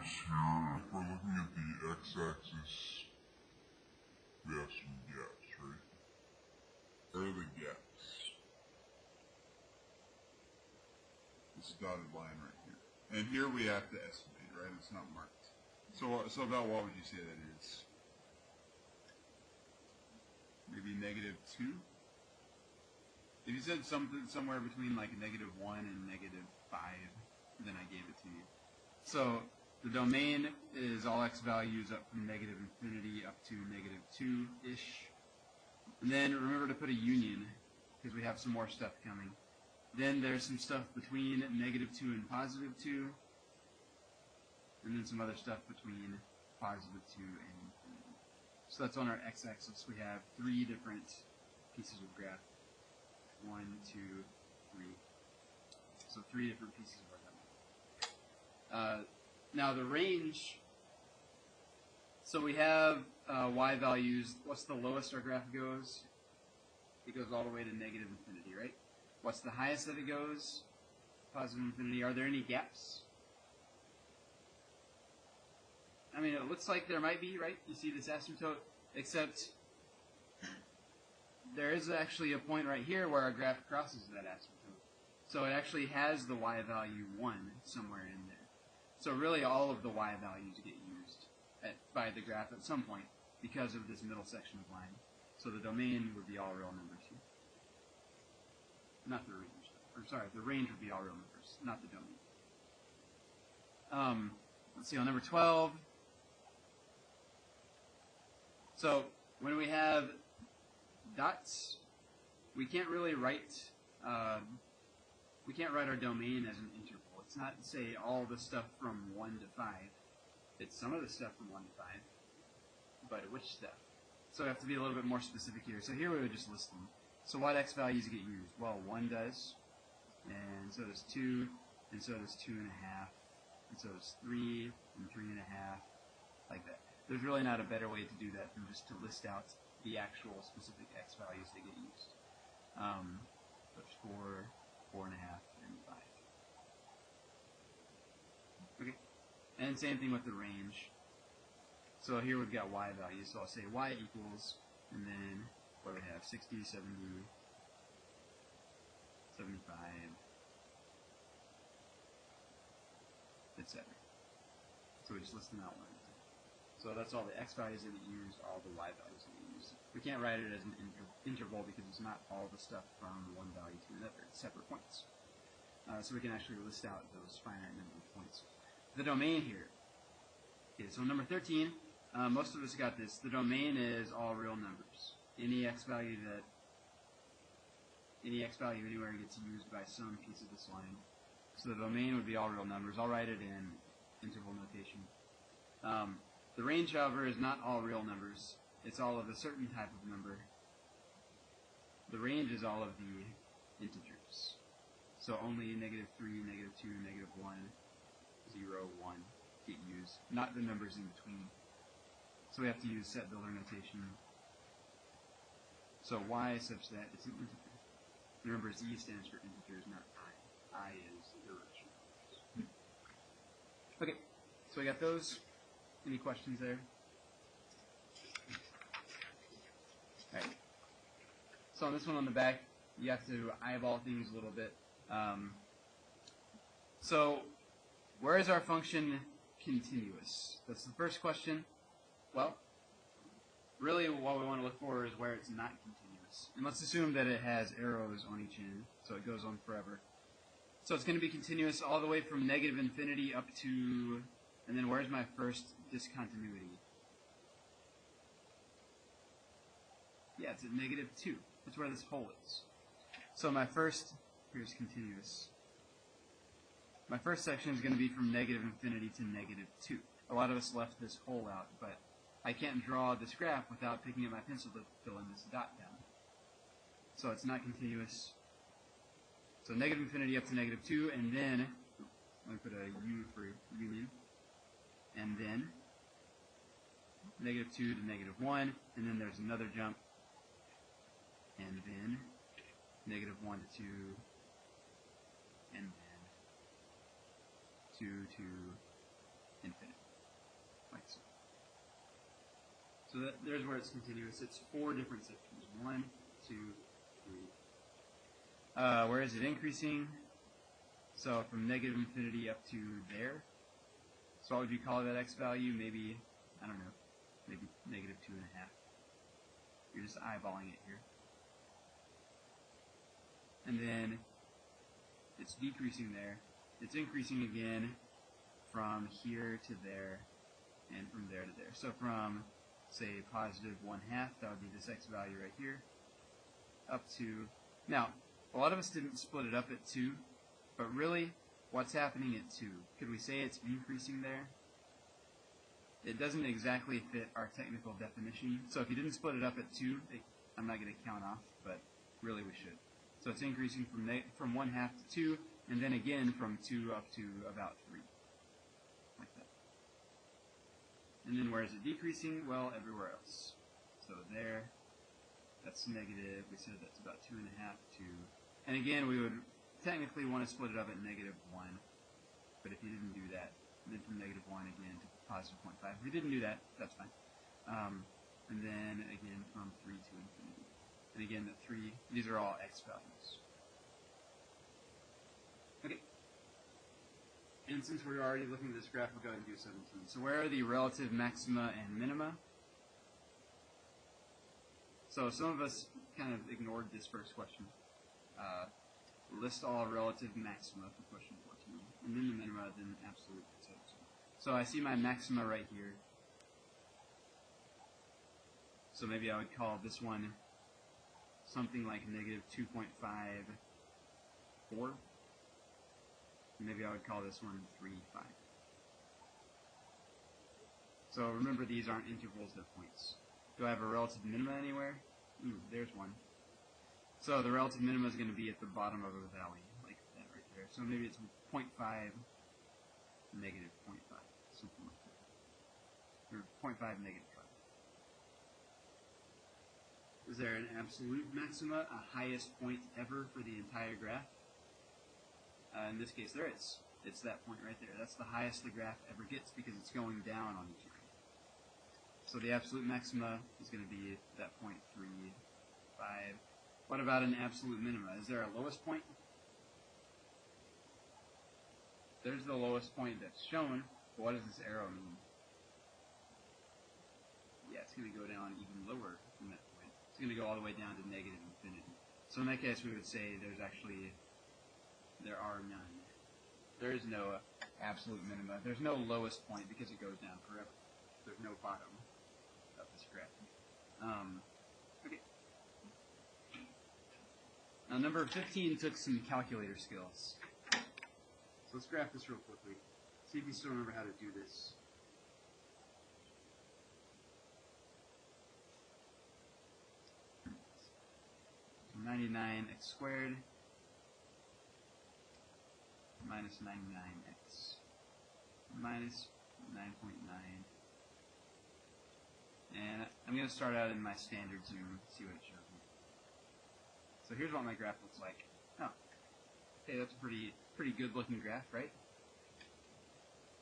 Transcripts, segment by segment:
points here, if we're looking at the x-axis, we have some gaps, right? Where are the gaps? This dotted line right here. And here we have to estimate, right? It's not marked. So about what would you say that is? Maybe -2? If you said something somewhere between like -1 and -5, then I gave it to you. So the domain is all x values up from -infinity up to -2-ish. And then remember to put a union, because we have some more stuff coming. Then there's some stuff between -2 and +2. And then some other stuff between +2 and infinity. So that's on our x-axis. We have 3 different pieces of graph. 1, 2, 3. So 3 different pieces of our graph. Now the range, so we have y values. What's the lowest our graph goes? It goes all the way to -infinity, right? What's the highest that it goes? +infinity. Are there any gaps? I mean, it looks like there might be, right? You see this asymptote, except there is actually a point right here where our graph crosses that asymptote. So it actually has the y value 1 somewhere in there. So really all of the y values get used by the graph at some point because of this middle section of line. So the domain would be all real numbers here. Not the range. Or sorry, the range would be all real numbers, not the domain. Let's see, on number 12. So when we have dots, we can't really write our domain as an interval. It's not, say, all the stuff from 1 to 5. It's some of the stuff from 1 to 5, but which stuff? So we have to be a little bit more specific here. So here we would just list them. So what x values get used? Well, 1 does, and so does 2, and so does 2.5, and so does 3, and 3.5, like that. There's really not a better way to do that than just to list out the actual specific x values that get used. There's 4, 4.5, and 5. Okay, and same thing with the range. So here we've got y values, so I'll say y equals, and then what do we have? 60, 70, 75, etc. So we just list them out one at a time. So that's all the x values that get used, all the y values that get used. We can't write it as an interval because it's not all the stuff from one value to another. It's separate points. So we can actually list out those finite number of points. The domain here. Okay, so number 13, most of us got this. The domain is all real numbers. Any x value anywhere gets used by some piece of this line. So the domain would be all real numbers. I'll write it in interval notation. The range, however, is not all real numbers. It's all of a certain type of number. The range is all of the integers. So only -3, -2, -1, 0, 1 get used, not the numbers in between. So we have to use set builder notation. So y is such that it's an integer. Remember, z stands for integers, not I. I is irrational. Okay, so we got those. Any questions there? Alright. So on this one on the back, you have to eyeball things a little bit. So where is our function continuous? That's the first question. Well, really what we want to look for is where it's not continuous. And let's assume that it has arrows on each end, so it goes on forever. So it's going to be continuous all the way from -infinity up to, and then where's my first discontinuity? Yeah, it's at -2. That's where this hole is. So my first, here's continuous. My first section is going to be from -infinity to -2. A lot of us left this hole out, but I can't draw this graph without picking up my pencil to fill in this dot down. So it's not continuous. So -infinity up to -2, and then, let me put a U for union, and then -2 to -1, and then there's another jump, and then -1 to 2, and then 2 to infinity, like so. So there's where it's continuous. It's 4 different sections. 1, 2, 3. Where is it increasing? So from negative infinity up to there. So what would you call that x value? Maybe, I don't know, maybe negative 2.5. You're just eyeballing it here. And then it's decreasing there. It's increasing again from here to there and from there to there. So from, say, positive 1/2, that would be this x value right here, up to, now, a lot of us didn't split it up at 2, but really, what's happening at 2? Could we say it's increasing there? It doesn't exactly fit our technical definition. So if you didn't split it up at 2, I'm not going to count off, but really we should. So it's increasing from 1/2 to 2, and then again from 2 up to about 3. Like that. And then where is it decreasing? Well, everywhere else. So there, that's negative. We said that's about 2.5 to, and again, we would technically want to split it up at negative 1, but if you didn't do that, then from negative 1 again to positive 0.5. If you didn't do that, that's fine. And then again from 3 to infinity. And again, the 3, these are all x values. Okay. And since we're already looking at this graph, we'll go ahead and do 17. So where are the relative maxima and minima? So some of us kind of ignored this first question. List all relative maxima for question 14. And then the minima, then absolute, etc. So I see my maxima right here. So maybe I would call this one something like negative 2.54. Maybe I would call this one 3.5. So remember, these aren't intervals, they're points. Do I have a relative minima anywhere? Ooh, there's one. So the relative minima is going to be at the bottom of a valley, like that right there. So maybe it's 0.5, negative 0.5, something like that. Or 0.5, negative 5. Is there an absolute maxima, a highest point ever for the entire graph? In this case, there is. It's that point right there. That's the highest the graph ever gets because it's going down on each line. So the absolute maxima is going to be that 0.35. What about an absolute minima? Is there a lowest point? There's the lowest point that's shown, but what does this arrow mean? Yeah, it's going to go down even lower from that point. It's going to go all the way down to negative infinity. So in that case, we would say there are none. There is no absolute minima. There's no lowest point because it goes down forever. There's no bottom of this graph. Okay. Now, number 15 took some calculator skills. So let's graph this real quickly. See if you still remember how to do this. So 99x squared minus 99x minus 9.9. And I'm going to start out in my standard zoom, see what it shows me. So here's what my graph looks like. Oh, okay, that's a pretty good looking graph, right?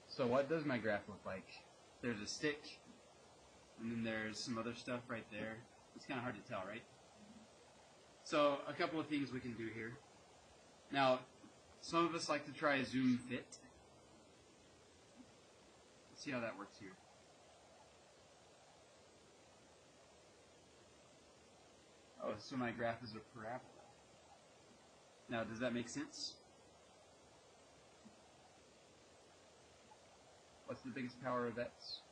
So what does my graph look like? There's a stick, and then there's some other stuff right there. It's kind of hard to tell, right? So a couple of things we can do here. Now, some of us like to try zoom fit. Let's see how that works here. Oh, so my graph is a parabola. Now, does that make sense? What's the biggest power of x?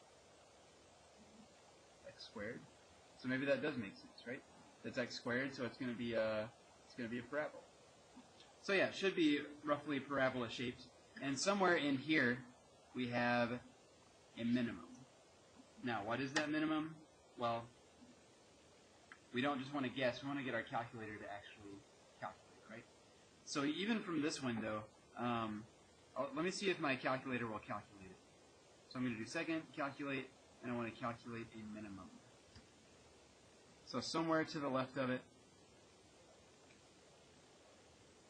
X squared. So maybe that does make sense, right? That's x squared, so it's going to be a parabola. So yeah, it should be roughly parabola shaped. And somewhere in here, we have a minimum. Now, what is that minimum? Well, we don't just want to guess. We want to get our calculator to actually calculate, right? So even from this window, let me see if my calculator will calculate it. So I'm going to do second, calculate, and I want to calculate a minimum. So somewhere to the left of it,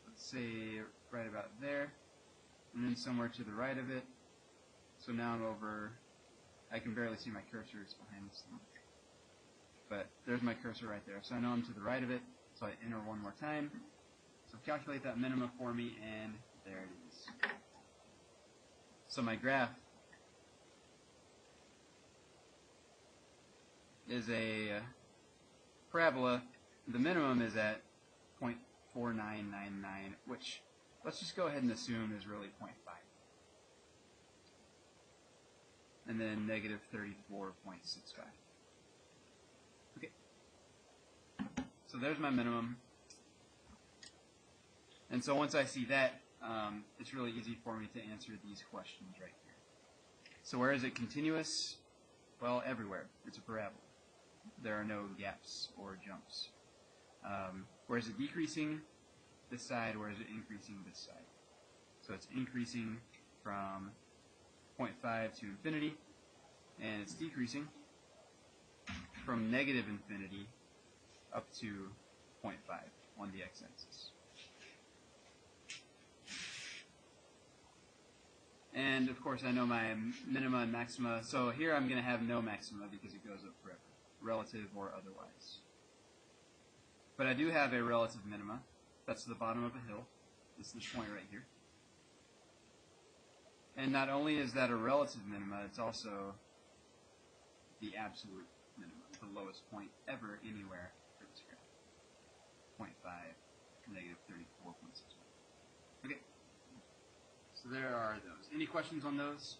let's say right about there, and then somewhere to the right of it, So now I'm over, I can barely see my cursor, it's behind this thing. But there's my cursor right there. So I know I'm to the right of it, so I enter one more time. So calculate that minima for me, and there it is. So my graph is a parabola. The minimum is at 0.4999, which let's just go ahead and assume is really 0.5. And then negative 34.65. Okay. So there's my minimum. And so once I see that, it's really easy for me to answer these questions right here. So where is it continuous? Well, everywhere. It's a parabola. There are no gaps or jumps. Where is it decreasing? This side. Where is it increasing? This side. So it's increasing from 0.5 to infinity, and it's decreasing from negative infinity up to 0.5 on the x-axis. And of course I know my minima and maxima, so here I'm going to have no maxima because it goes up forever, relative or otherwise. But I do have a relative minima. That's the bottom of a hill. It's this point right here. And not only is that a relative minima, it's also the absolute minima, the lowest point ever anywhere for this graph. 0.5, negative 34.61. Okay. So there are those. Any questions on those?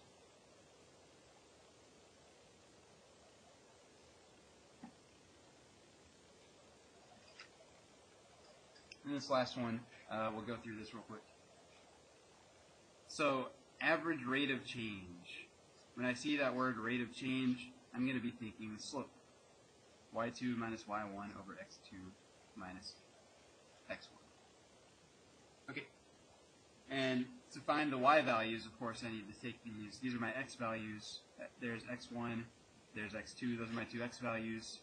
And this last one, we'll go through this real quick. So, average rate of change. When I see that word rate of change, I'm going to be thinking slope. y2 minus y1 over x2 minus x1. Okay. And to find the y values, of course, I need to take these. These are my x values. There's x1, there's x2. Those are my two x values.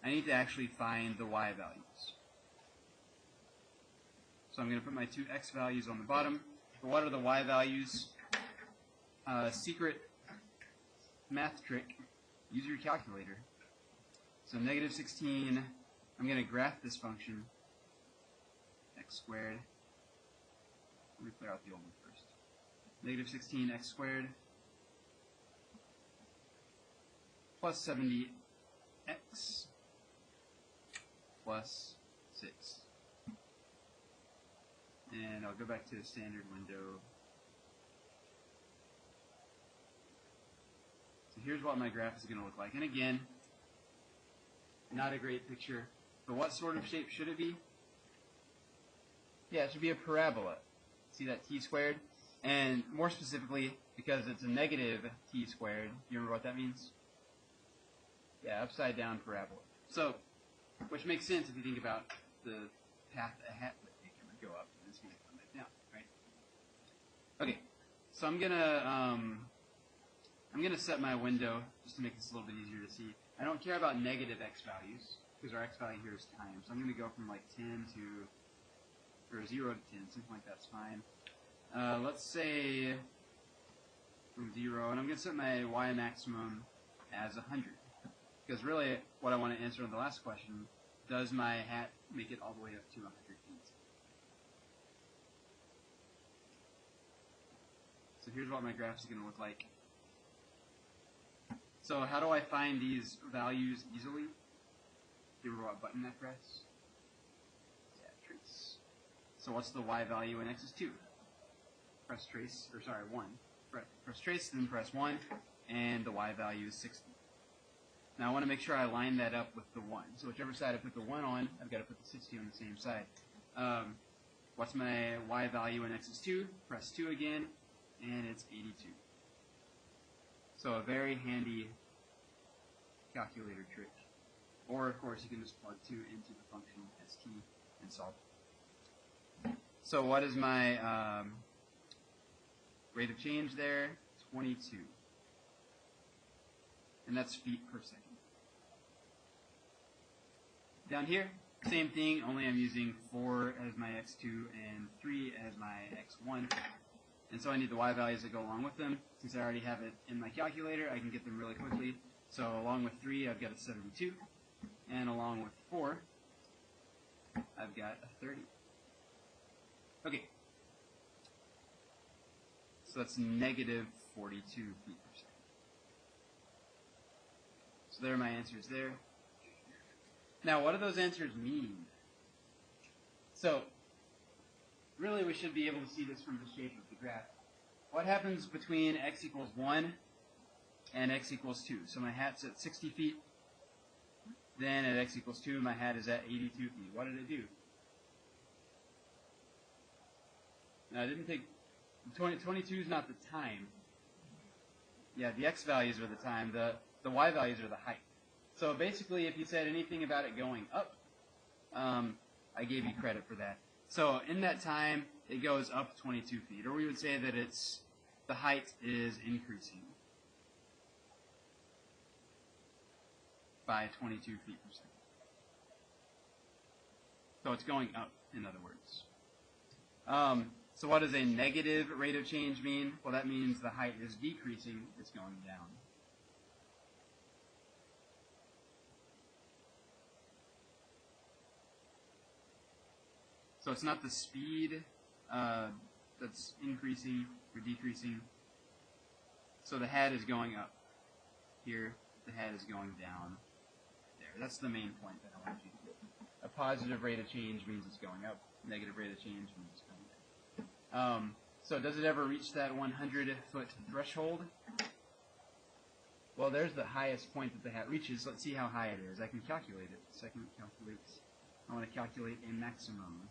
I need to actually find the y values. So I'm going to put my two x values on the bottom. But what are the y values? Secret math trick. Use your calculator. So negative 16, I'm going to graph this function, x squared. Let me clear out the old one first. Negative 16 x squared plus 70x plus 6. And I'll go back to the standard window. So here's what my graph is going to look like. And again, not a great picture. But what sort of shape should it be? Yeah, it should be a parabola. See that t squared? And more specifically, because it's a negative t squared, you remember what that means? Yeah, upside down parabola. So, which makes sense if you think about the path a hat would take. It would go up and it's going to come back down, right? Okay, so I'm gonna set my window just to make this a little bit easier to see. I don't care about negative x values because our x value here is time. So I'm going to go from like 10 to, or 0 to 10, something like that's fine. Let's say from 0, and I'm going to set my y maximum as 100. Because really, what I want to answer on the last question, does my hat make it all the way up to 100 feet? So here's what my graph is going to look like. So how do I find these values easily? Do you remember what button I press? Yeah, trace. So what's the y value in x is 2? Press trace, or sorry, 1. Press trace, then press 1, and the y value is 60. Now I want to make sure I line that up with the 1. So whichever side I put the 1 on, I've got to put the 60 on the same side. What's my y value in x is 2? Press 2 again, and it's 82. So a very handy calculator trick. Or, of course, you can just plug 2 into the function st and solve it. So what is my rate of change there? 22. And that's feet per second. Down here, same thing, only I'm using 4 as my x2 and 3 as my x1. And so I need the y values that go along with them. Since I already have it in my calculator, I can get them really quickly. So along with 3, I've got a 72. And along with 4, I've got a 30. Okay. So that's negative 42 feet per second. So there are my answers there. Now, what do those answers mean? So, really we should be able to see this from the shape of the graph. What happens between x equals 1 and x equals 2? So my hat's at 60 feet. Then at x equals 2, my hat is at 82 feet. What did it do? Now, I didn't take... 22 is not the time. Yeah, the x values are the time. The y values are the height. So basically, if you said anything about it going up, I gave you credit for that. So in that time, it goes up 22 feet. Or we would say that the height is increasing by 22 feet per second. So it's going up, in other words. So what does a negative rate of change mean? Well, that means the height is decreasing, it's going down. So it's not the speed that's increasing or decreasing. So the hat is going up. Here, the hat is going down. There. That's the main point that I want you to get. A positive rate of change means it's going up. Negative rate of change means it's going down. So does it ever reach that 100-foot threshold? Well, there's the highest point that the hat reaches. Let's see how high it is. I can calculate it. Second calculates. I want to calculate a maximum.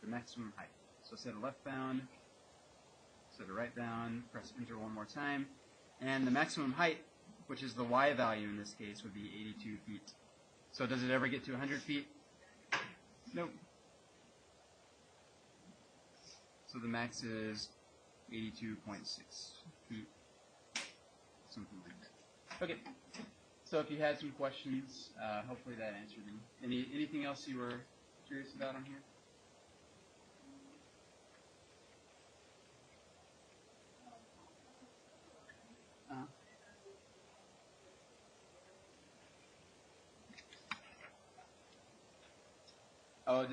The maximum height. So set a left bound, set a right bound, press enter one more time, and the maximum height, which is the y value in this case, would be 82 feet. So does it ever get to 100 feet? Nope. So the max is 82.6 feet, something like that. Okay. So if you had some questions, hopefully that answered them. Anything else you were curious about on here? Oh,